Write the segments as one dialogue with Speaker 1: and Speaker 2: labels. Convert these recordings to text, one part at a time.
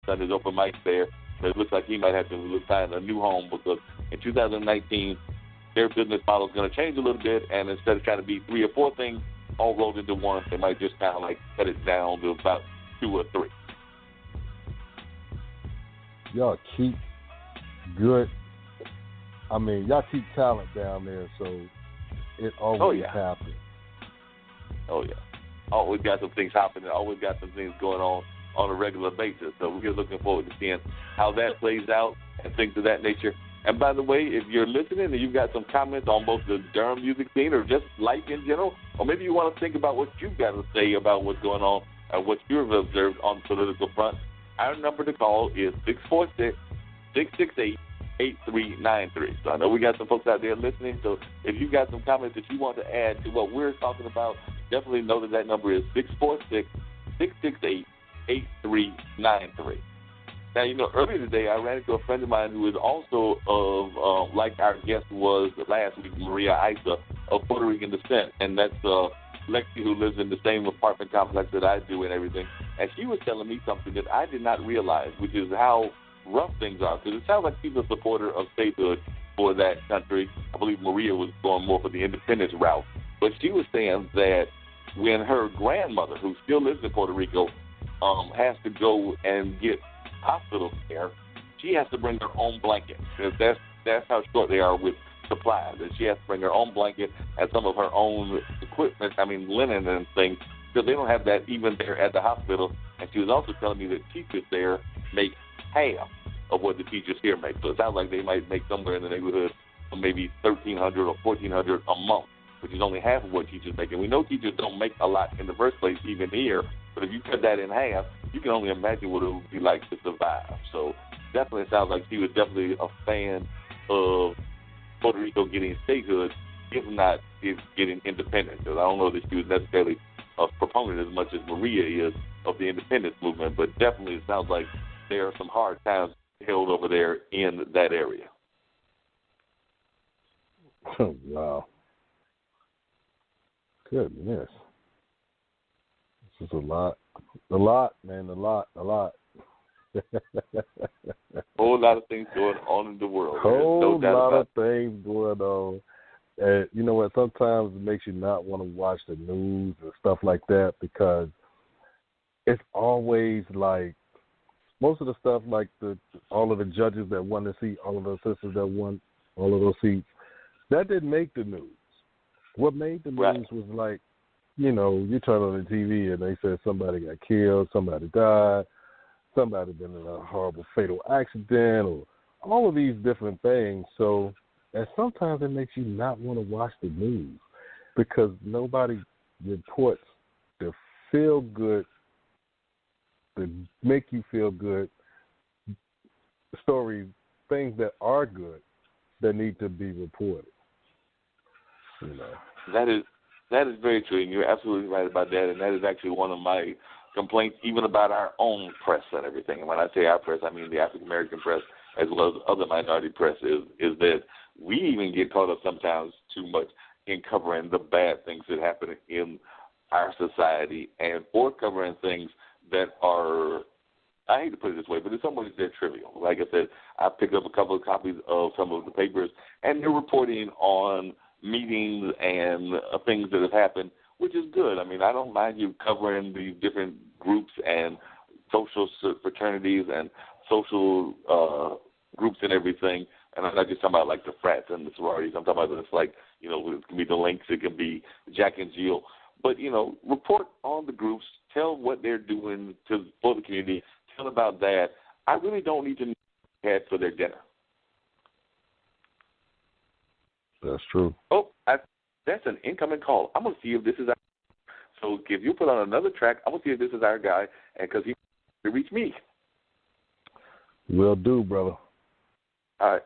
Speaker 1: done his open mic there. But it looks like he might have to find a new home because in 2019, their business model is going to change a little bit, and instead of trying to be 3 or 4 things all rolled into one, they might just kind of like cut it down to about 2 or 3.
Speaker 2: Y'all keep good. I mean, y'all keep talent down there, so it always happens.
Speaker 1: Oh, yeah. Always got some things happening. Always got some things going on a regular basis. So we're looking forward to seeing how that plays out and things of that nature. And by the way, if you're listening and you've got some comments on both the Durham music scene or just life in general, or maybe you want to think about what you've got to say about what's going on and what you've observed on the political front, our number to call is 646-668-8393. So I know we got some folks out there listening, so if you've got some comments that you want to add to what we're talking about, definitely know that number is 646-668-8393. Now, earlier today I ran into a friend of mine who is also of, like our guest was last week, Maria Aisha, of Puerto Rican descent, and that's Lexi, who lives in the same apartment complex that I do and everything. And she was telling me something that I did not realize, which is how rough things are, because it sounds like she's a supporter of statehood for that country. I believe Maria was going more for the independence route. But she was saying that when her grandmother, who still lives in Puerto Rico, has to go and get hospital care, she has to bring her own blanket. That's how short they are with supplies. And she has to bring her own blanket and some of her own equipment, linen and things, because they don't have that even there at the hospital. And she was also telling me that teachers there make half of what the teachers here make. So it sounds like they might make somewhere in the neighborhood of maybe $1,300 or $1,400 a month, which is only half of what teachers make. And we know teachers don't make a lot in the first place, even here. But if you cut that in half, you can only imagine what it would be like to survive. So definitely it sounds like she was definitely a fan of Puerto Rico getting statehood, if not getting independence. Because I don't know that she was necessarily a proponent as much as Maria is of the independence movement, but definitely it sounds like there are some hard times held over there in that area.
Speaker 2: Wow. Goodness. This is a lot, man, a lot.
Speaker 1: Whole lot of things going on in the world.
Speaker 2: Whole lot of things going on. And you know what? Sometimes it makes you not want to watch the news and stuff like that because it's always like most of the stuff, like all of the judges that won the seat, all of the sisters that won all of those seats, that didn't make the news. What made the news was like, you turn on the TV and they said somebody got killed, somebody died, somebody been in a horrible fatal accident, or all of these different things. So, and sometimes it makes you not want to watch the news because nobody reports the feel good, the make you feel good stories, things that are good that need to be reported.
Speaker 1: That is very true, and you're absolutely right about that. And that is actually one of my complaints, even about our own press and everything. And when I say our press, I mean the African American press as well as other minority press. Is that we even get caught up sometimes too much in covering the bad things that happen in our society, and or covering things that are, I hate to put it this way, but in some ways they're trivial. Like I said, I picked up a couple of copies of some of the papers, and they're reporting on meetings and things that have happened, which is good. I mean, I don't mind you covering these different groups and social fraternities and social groups and everything. And I'm not just talking about like the frats and the sororities. I'm talking about it's like, it can be the Links, it can be Jack and Jill. But, report on the groups, tell what they're doing for the community, tell about that. I really don't need to know what they had for their dinner.
Speaker 2: That's true.
Speaker 1: Oh, that's an incoming call. I'm going to see if this is our. So if you put on another track, I'm going to see if this is our guy, and because he can reach me.
Speaker 2: Will do, brother.
Speaker 1: All right.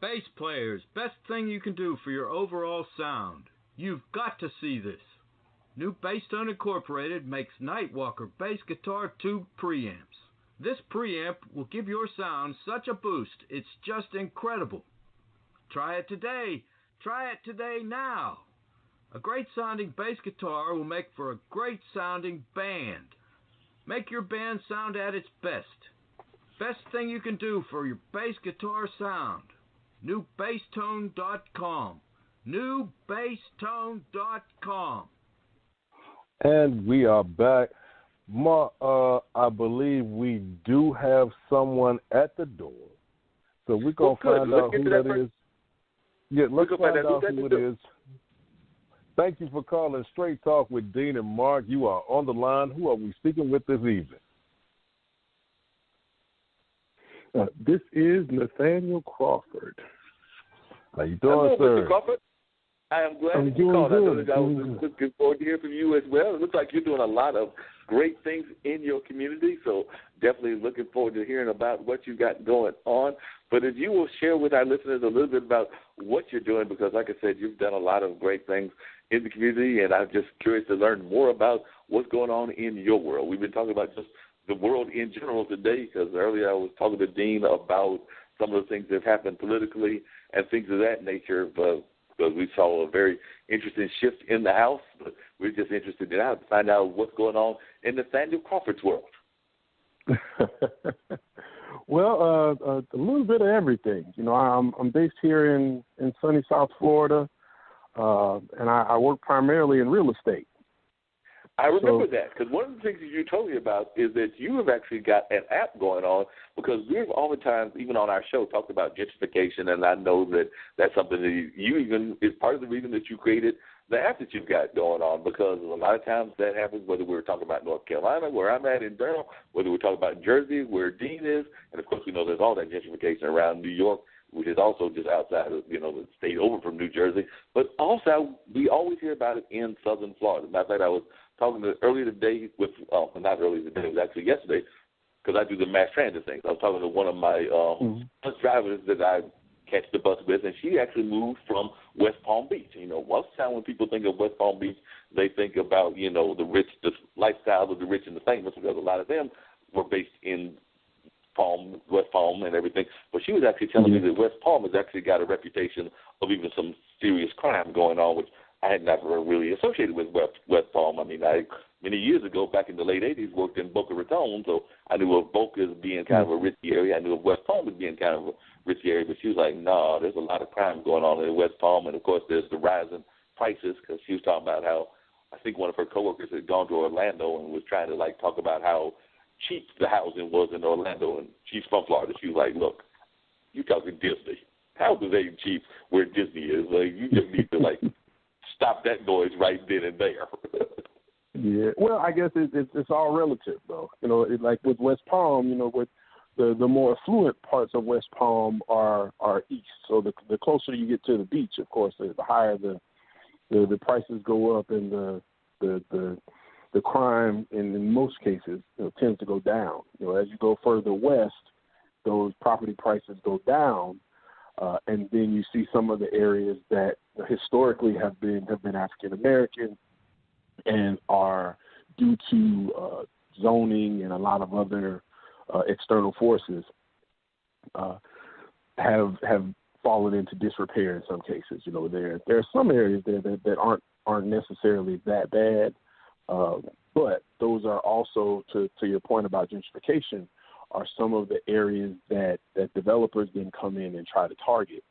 Speaker 3: Bass players, best thing you can do for your overall sound. You've got to see this. New Basstone Incorporated makes Nightwalker bass guitar tube preamps. This preamp will give your sound such a boost, it's just incredible. Try it today. Try it today now. A great sounding bass guitar will make for a great sounding band. Make your band sound at its best. Best thing you can do for your bass guitar sound. NewBassTone.com. NewBassTone.com.
Speaker 2: And we are back. I believe we do have someone at the door. So we're going to find out who that is. Yeah, let's find out who it is. Thank you for calling Straight Talk with Dean and Mark. You are on the line. Who are we speaking with this evening?
Speaker 4: This is Nathaniel Crawford.
Speaker 2: How you doing, sir?
Speaker 1: Mr. Crawford. I am glad that you called. I was looking forward to hearing from you as well. It looks like you're doing a lot of great things in your community, so definitely looking forward to hearing about what you got going on. But if you will share with our listeners a little bit about what you're doing, because like I said, you've done a lot of great things in the community, and I'm just curious to learn more about what's going on in your world. We've been talking about just the world in general today, because earlier I was talking to Dean about some of the things that have happened politically and things of that nature, but because we saw a very interesting shift in the House, but we're just interested now to find out what's going on in Nathaniel Crawford's world.
Speaker 4: Well, a little bit of everything. You know, I'm based here in sunny South Florida, and I work primarily in real estate.
Speaker 1: I remember that, because one of the things that you told me about is that you have actually got an app going on, because we've oftentimes, even on our show, talked about gentrification, and I know that that's something that you even is part of the reason that you created the app that you've got going on, because a lot of times that happens, whether we're talking about North Carolina, where I'm at in Durham, whether we're talking about Jersey, where Dean is, and of course we know there's all that gentrification around New York, which is also just outside of, the state over from New Jersey. But also, we always hear about it in southern Florida. Matter of fact, I was talking earlier today with, not earlier today, it was actually yesterday, because I do the mass transit things. I was talking to one of my bus drivers that I catch the bus with, and she actually moved from West Palm Beach. Most of the time when people think of West Palm Beach, they think about, the rich, the lifestyle of the rich and the famous, because a lot of them were based in West Palm and everything. But she was actually telling me that West Palm has actually got a reputation of even some serious crime going on, which I had never really associated with West Palm. I mean, many years ago, back in the late 80s, worked in Boca Raton, so I knew of Boca as being kind of a risky area. I knew of West Palm as being kind of a risky area, but she was like, no, there's a lot of crime going on in West Palm, and of course there's the rising prices, because she was talking about how, I think one of her coworkers had gone to Orlando and was trying to, talk about how cheap the housing was in Orlando, and she's from Florida. She was like, look, you talking Disney. Houses ain't cheap where Disney is. You just need to, stop that noise right then and there.
Speaker 4: Yeah, well, I guess it's all relative, though. Like with West Palm, with the more affluent parts of West Palm are east. So the closer you get to the beach, of course, the higher the prices go up, and the crime in most cases tends to go down. As you go further west, those property prices go down. And then you see some of the areas that historically have been African American and are, due to zoning and a lot of other external forces, have fallen into disrepair in some cases. There are some areas there that aren't necessarily that bad, but those are also, to your point about gentrification, are some of the areas that developers then come in and try to target.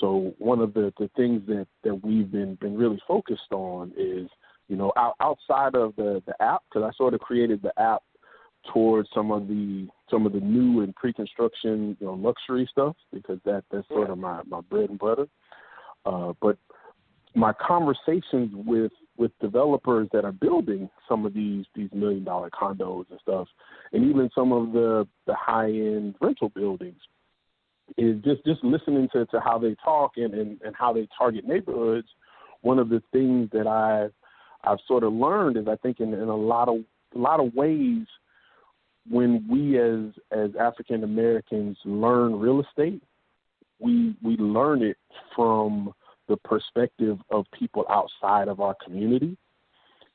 Speaker 4: So one of the things that we've been really focused on is, outside of the app, because I sort of created the app towards some of the new and pre-construction luxury stuff, because that's sort of my bread and butter. But my conversations with developers that are building some of these $1 million condos and stuff, and even some of the high-end rental buildings, is just listening to how they talk and how they target neighborhoods. One of the things that I've sort of learned is, I think in a lot of ways, when we as African Americans learn real estate, we learn it from the perspective of people outside of our community.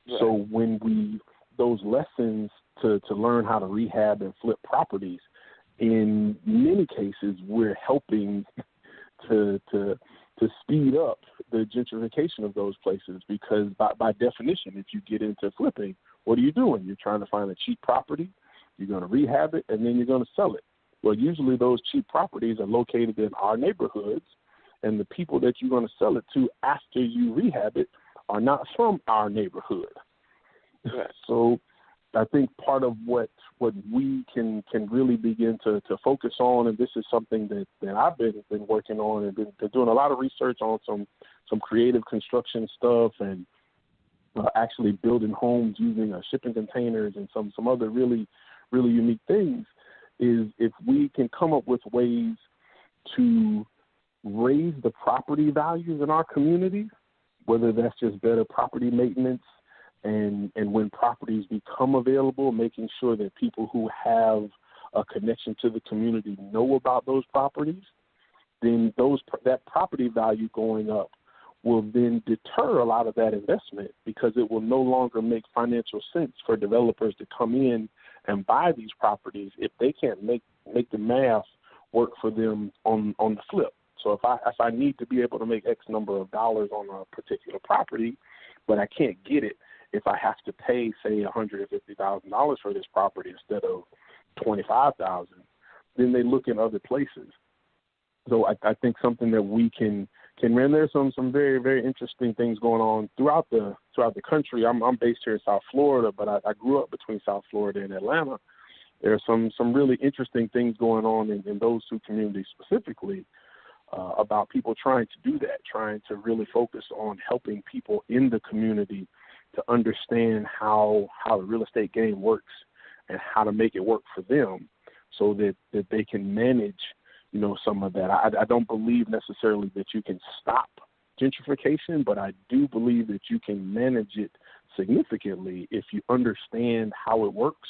Speaker 4: Yeah. So when those lessons to learn how to rehab and flip properties, in many cases, we're helping to speed up the gentrification of those places, because by definition, if you get into flipping, what are you doing? You're trying to find a cheap property, you're going to rehab it, and then you're going to sell it. Well, usually those cheap properties are located in our neighborhoods, and the people that you're going to sell it to after you rehab it are not from our neighborhood. Right. So I think part of what we can really begin to focus on, and this is something that I've been working on and been doing a lot of research on, some creative construction stuff, and actually building homes using shipping containers and some other really, really unique things, is if we can come up with ways to raise the property values in our community, whether that's just better property maintenance, and when properties become available, making sure that people who have a connection to the community know about those properties, then that property value going up will then deter a lot of that investment, because it will no longer make financial sense for developers to come in and buy these properties if they can't make the math work for them on the flip. So if I need to be able to make X number of dollars on a particular property, but I can't get it if I have to pay, say, $150,000 for this property instead of $25,000, then they look in other places. So I think something that we can run. There's some very, very interesting things going on throughout the country. I'm based here in South Florida, but I grew up between South Florida and Atlanta. There are some really interesting things going on in those two communities specifically, about people trying to do that, trying to really focus on helping people in the community to understand how the real estate game works and how to make it work for them, so that they can manage, some of that. I don't believe necessarily that you can stop gentrification, but I do believe that you can manage it significantly if you understand how it works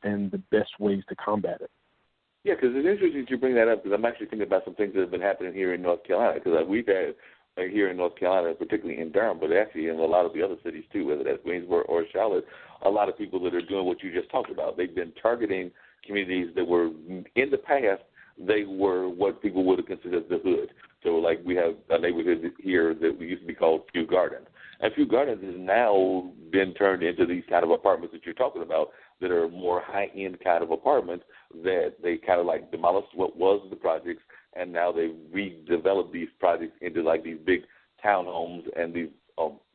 Speaker 4: and the best ways to combat it.
Speaker 1: Yeah, because it's interesting that you bring that up, because I'm actually thinking about some things that have been happening here in North Carolina, because we've had here in North Carolina, particularly in Durham, but actually in a lot of the other cities too, whether that's Greensboro or Charlotte, a lot of people that are doing what you just talked about. They've been targeting communities that were, in the past, they were what people would have considered the hood. So, like, we have a neighborhood here that we used to be called Kew Gardens. And Kew Gardens has now been turned into these kind of apartments that you're talking about, that are more high-end kind of apartments, that they kind of like demolished what was the projects, and now they've redeveloped these projects into like these big townhomes and these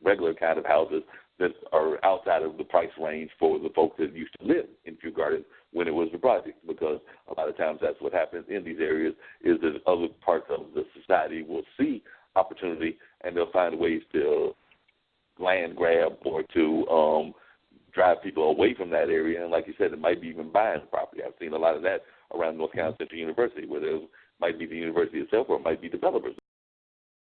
Speaker 1: regular kind of houses that are outside of the price range for the folks that used to live in Kew Gardens when it was the project, because a lot of times that's what happens in these areas, is that other parts of the society will see opportunity and they'll find ways to land grab or to drive people away from that area. And like you said, it might be even buying the property. I've seen a lot of that around North Carolina Central University, where there might be the university itself or it might be developers